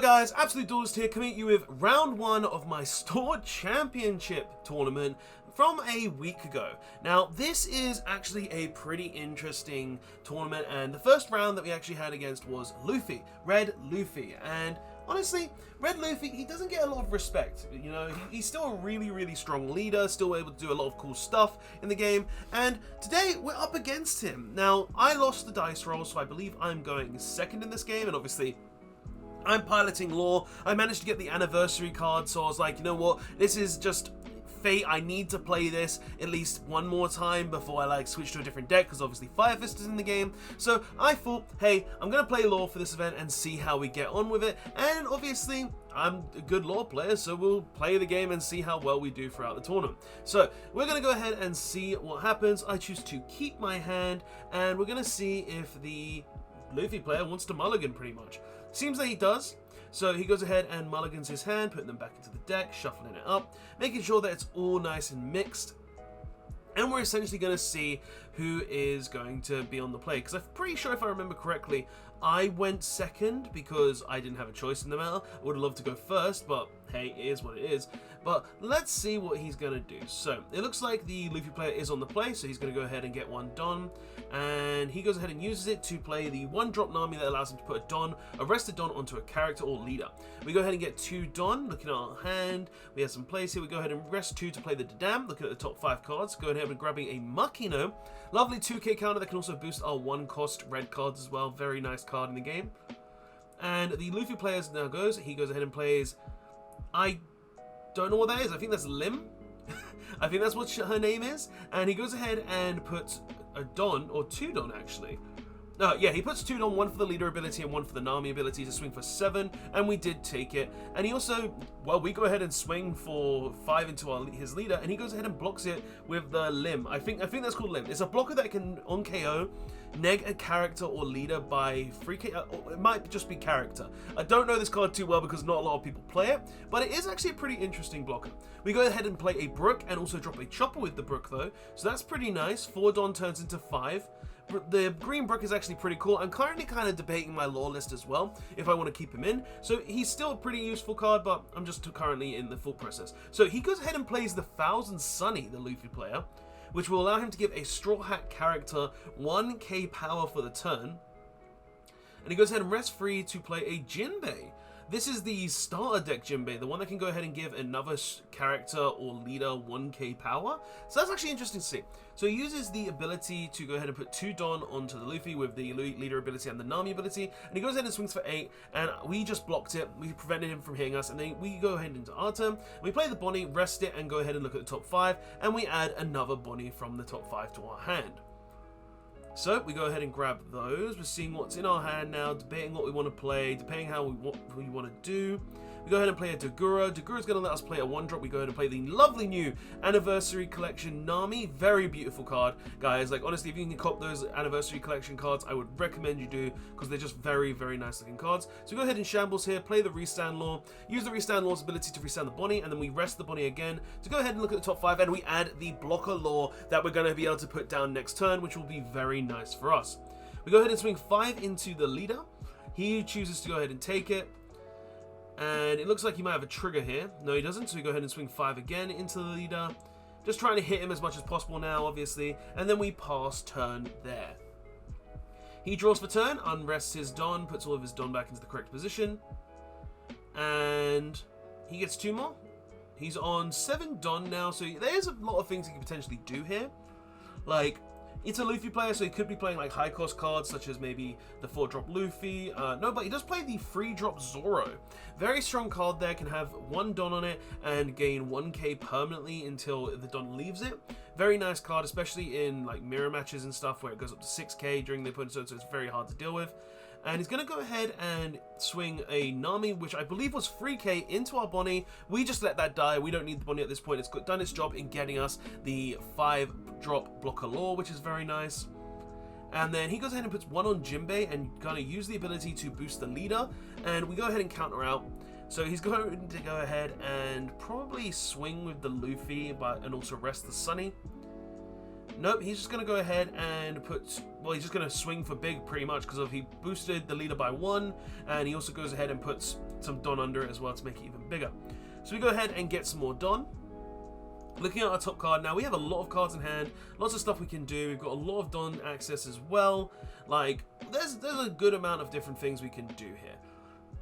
guys, Absolute Duelist here, coming at you with round one of my Store Championship tournament from a week ago. Now, this is actually a pretty interesting tournament, and the first round that we actually had against was Luffy, Red Luffy, and honestly, Red Luffy, he doesn't get a lot of respect. You know, he's still a really strong leader, still able to do a lot of cool stuff in the game, and today we're up against him. Now, I lost the dice roll, so I believe I'm going second in this game, and obviously I'm piloting Law. I managed to get the anniversary card, so I was like, you know what, this is just fate. I need to play this at least one more time before I switch to a different deck, because obviously Fire Fist is in the game. So I thought, hey, I'm gonna play Law for this event and see how we get on with it. And obviously I'm a good Law player, so we'll play the game and see how well we do throughout the tournament. So we're gonna go ahead and see what happens. I choose to keep my hand, and we're gonna see if the Luffy player wants to mulligan pretty much. Seems that he does. So he goes ahead and mulligans his hand, putting them back into the deck, shuffling it up, making sure that it's all nice and mixed. And we're essentially going to see who is going to be on the play. Because I'm pretty sure, if I remember correctly, I went second because I didn't have a choice in the matter. I would have loved to go first, but hey, it is what it is. But let's see what he's going to do. So it looks like the Luffy player is on the play, so he's going to go ahead and get one Don. And he goes ahead and uses it to play the one-drop Nami that allows him to put a rested Don onto a character or leader. We go ahead and get two Don. Looking at our hand, we have some plays here. We go ahead and rest two to play the Dam. Looking at the top 5 cards, go ahead and grabbing a Makino. Lovely 2k counter that can also boost our 1-cost red cards as well. Very nice card in the game. And the Luffy player now he goes ahead and plays, I don't know what that is. I think that's Lim. I think that's what her name is. And he goes ahead and puts a Don, or 2 Don actually. Yeah, he puts 2 Don, one for the leader ability and one for the Nami ability to swing for 7, and we did take it. And he also, well, we go ahead and swing for 5 into his leader, and he goes ahead and blocks it with the Lim. I think that's called Lim. It's a blocker that can, on KO, neg a character or leader by 3k, it might just be character. I don't know this card too well because not a lot of people play it, but it is actually a pretty interesting blocker. We go ahead and play a Brook and also drop a Chopper with the Brook though, so that's pretty nice. 4 Don turns into 5. The green Brook is actually pretty cool. I'm currently kind of debating my Law list as well, if I want to keep him in. So he's still a pretty useful card, but I'm just currently in the thought process. So he goes ahead and plays the Thousand Sunny, the Luffy player, which will allow him to give a Straw Hat character 1k power for the turn. And he goes ahead and rest free to play a Jinbei. This is the starter deck Jinbei, the one that can go ahead and give another character or leader 1k power. So that's actually interesting to see. So he uses the ability to go ahead and put 2 Don onto the Luffy with the leader ability and the Nami ability. And he goes ahead and swings for 8, and we just blocked it. We prevented him from hitting us, and then we go ahead into our turn. We play the Bonnie, rest it, and go ahead and look at the top 5, and we add another Bonnie from the top 5 to our hand. So we go ahead and grab those. We're seeing what's in our hand now, debating what we want to play, depending how what we want to do. We go ahead and play a Dagura. Dagura's going to let us play a 1-drop. We go ahead and play the lovely new Anniversary Collection Nami. Very beautiful card, guys. Honestly, if you can cop those Anniversary Collection cards, I would recommend you do, because they're just very nice looking cards. So we go ahead and shambles here, play the Restand Law, use the Restand Law's ability to restand the Bonnie, and then we rest the Bonnie again to go ahead and look at the top 5, and we add the Blocker Law that we're going to be able to put down next turn, which will be very nice for us. We go ahead and swing 5 into the leader. He chooses to go ahead and take it. And it looks like he might have a trigger here. No, he doesn't, so we go ahead and swing 5 again into the leader. Just trying to hit him as much as possible now, obviously. And then we pass turn there. He draws for turn, unrests his Don, puts all of his Don back into the correct position. And he gets 2 more. He's on 7 Don now, so there's a lot of things he could potentially do here. It's a Luffy player, so he could be playing high cost cards such as maybe the 4-drop Luffy. No, but he does play the 3-drop Zoro. Very strong card there, can have 1 Don on it and gain 1k permanently until the Don leaves it. Very nice card, especially in mirror matches and stuff where it goes up to 6k during the opponent's turn, so it's very hard to deal with. And he's going to go ahead and swing a Nami, which I believe was 3k, into our Bonnie. We just let that die. We don't need the Bonnie at this point. It's done its job in getting us the 5-drop Blocker Law, which is very nice. And then he goes ahead and puts 1 on Jinbei and kind of use the ability to boost the leader. And we go ahead and counter out. So he's going to go ahead and probably swing with the Luffy and also rest the Sunny. Nope, he's just going to go ahead and put... Well, he's just going to swing for big pretty much because he boosted the leader by 1. And he also goes ahead and puts some Don under it as well to make it even bigger. So we go ahead and get some more Don. Looking at our top card now, we have a lot of cards in hand. Lots of stuff we can do. We've got a lot of Don access as well. Like, there's a good amount of different things we can do here.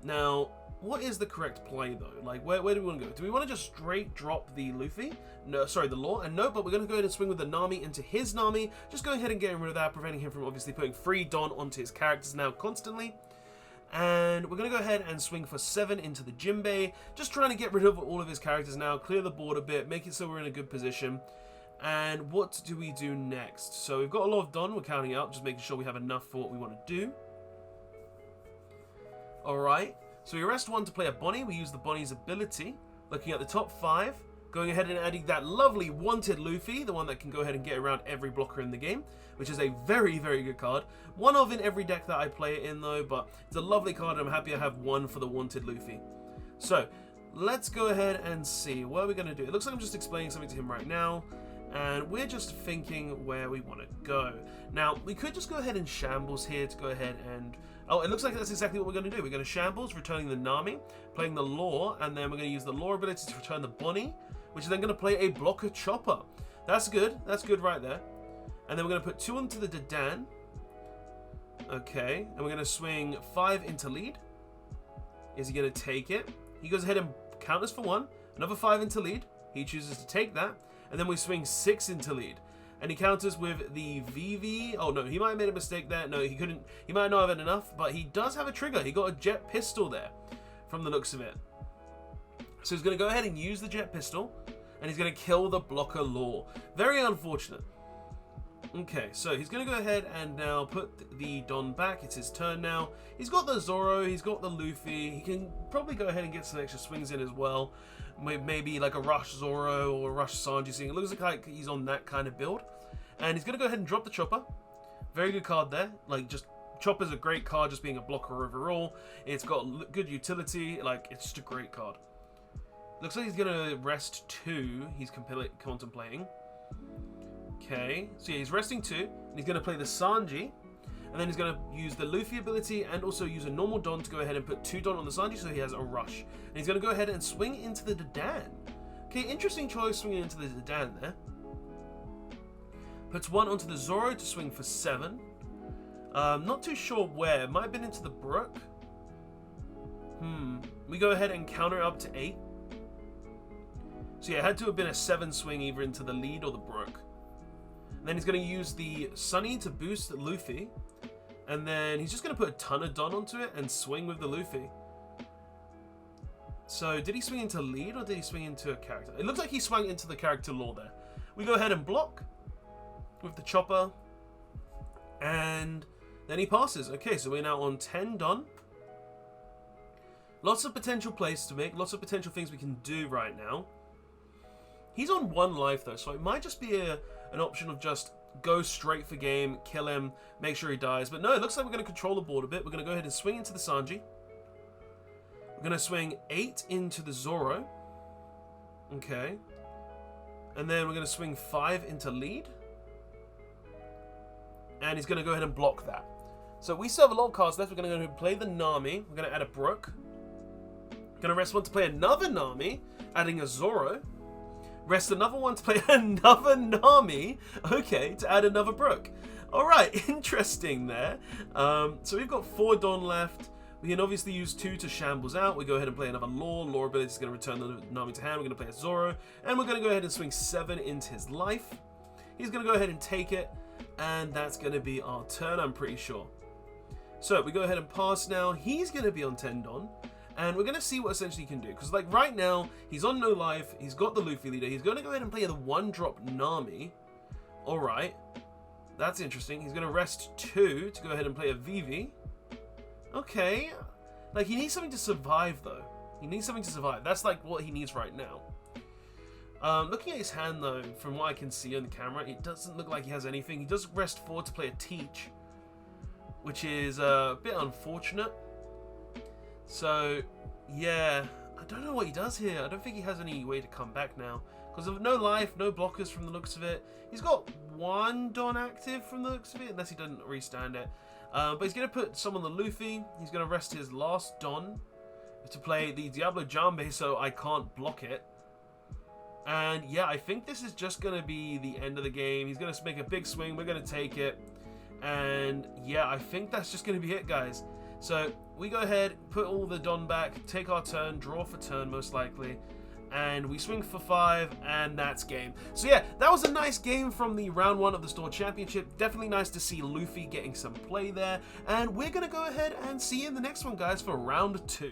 Now... What is the correct play though? Like, where do we want to go? Do we want to just straight drop the Luffy? No, sorry, the Law. And no, but we're going to go ahead and swing with the Nami into his Nami. Just going ahead and getting rid of that, preventing him from obviously putting 3 Don onto his characters now constantly. And we're going to go ahead and swing for 7 into the Jinbei. Just trying to get rid of all of his characters now, clear the board a bit, make it so we're in a good position. And what do we do next? So we've got a lot of Don, we're counting out, just making sure we have enough for what we want to do. Alright. So we arrest 1 to play a Bonnie. We use the Bonnie's ability. Looking at the top 5. Going ahead and adding that lovely wanted Luffy. The one that can go ahead and get around every blocker in the game. Which is a very, very good card. One of in every deck that I play it in though. But it's a lovely card and I'm happy I have 1 for the wanted Luffy. So, let's go ahead and see. What are we going to do? It looks like I'm just explaining something to him right now. And we're just thinking where we want to go. Now, we could just go ahead and shambles here to go ahead and... Oh, it looks like that's exactly what we're going to do. We're going to shambles, returning the Nami, playing the Law, and then we're going to use the Law ability to return the Bonnie, which is then going to play a blocker Chopper. That's good. That's good right there. And then we're going to put 2 onto the Dadan. Okay. And we're going to swing 5 into lead. Is he going to take it? He goes ahead and counters for 1. Another 5 into lead. He chooses to take that. And then we swing 6 into lead. And he counters with the VV. Oh no, he might have made a mistake there. No, he couldn't. He might not have had enough, but he does have a trigger. He got a jet pistol there, from the looks of it. So he's going to go ahead and use the jet pistol, and he's going to kill the blocker Law. Very unfortunate. Okay, so he's going to go ahead and now put the Don back. It's his turn now. He's got the Zoro. He's got the Luffy. He can probably go ahead and get some extra swings in as well. Maybe like a Rush Zoro or a Rush Sanji. It looks like he's on that kind of build. And he's going to go ahead and drop the Chopper. Very good card there. Like, just Chopper's a great card, just being a blocker overall. It's got good utility. Like, it's just a great card. Looks like he's going to rest 2. He's contemplating. Okay. So yeah, he's resting 2. And he's going to play the Sanji. And then he's going to use the Luffy ability and also use a normal Don to go ahead and put 2 Don on the Sanji so he has a rush. And he's going to go ahead and swing into the Dadan. Okay, interesting choice swinging into the Dadan there. Puts 1 onto the Zoro to swing for 7. Not too sure where. Might have been into the Brook. We go ahead and counter it up to 8. So yeah, it had to have been a 7 swing either into the lead or the Brook. And then he's going to use the Sunny to boost Luffy. And then he's just going to put a ton of Don onto it and swing with the Luffy. So did he swing into lead or did he swing into a character? It looks like he swung into the character Law there. We go ahead and block with the Chopper. And then he passes. Okay, so we're now on 10 Don. Lots of potential plays to make. Lots of potential things we can do right now. He's on 1 life though, so it might just be an option of just go straight for game, kill him, make sure he dies. But no, it looks like we're going to control the board a bit. We're going to go ahead and swing into the Sanji. We're going to swing 8 into the Zoro. Okay. And then we're going to swing 5 into lead. And he's going to go ahead and block that. So we still have a lot of cards left. We're going to go ahead and play the Nami. We're going to add a Brook. Going to rest 1 to play another Nami, adding a Zoro. Rest another 1 to play another Nami. Okay, to add another Brook. Alright, interesting there. So we've got 4 Don left. We can obviously use 2 to shambles out. We go ahead and play another Law. Law ability is going to return the Nami to hand. We're going to play a Zoro. And we're going to go ahead and swing 7 into his life. He's going to go ahead and take it. And that's going to be our turn, I'm pretty sure. So we go ahead and pass now. He's going to be on 10 Don. And we're going to see what essentially he can do. Because like right now, he's on no life. He's got the Luffy leader. He's going to go ahead and play the 1-drop Nami. Alright. That's interesting. He's going to rest 2 to go ahead and play a VV. Okay. Like he needs something to survive though. He needs something to survive. That's like what he needs right now. Looking at his hand though, from what I can see on the camera, it doesn't look like he has anything. He does rest 4 to play a Teach. Which is a bit unfortunate. So, yeah, I don't know what he does here. I don't think he has any way to come back now. because of no life, no blockers from the looks of it. He's got one Don active from the looks of it, unless he doesn't restand it. But he's going to put some on the Luffy. He's going to rest his last Don to play the Diablo Jambe, so I can't block it. And yeah, I think this is just going to be the end of the game. He's going to make a big swing. We're going to take it. And yeah, I think that's just going to be it, guys. So we go ahead, put all the Don back, take our turn, draw for turn most likely. And we swing for 5, and that's game. So yeah, that was a nice game from the round 1 of the Store Championship. Definitely nice to see Luffy getting some play there. And we're going to go ahead and see you in the next one, guys, for round 2.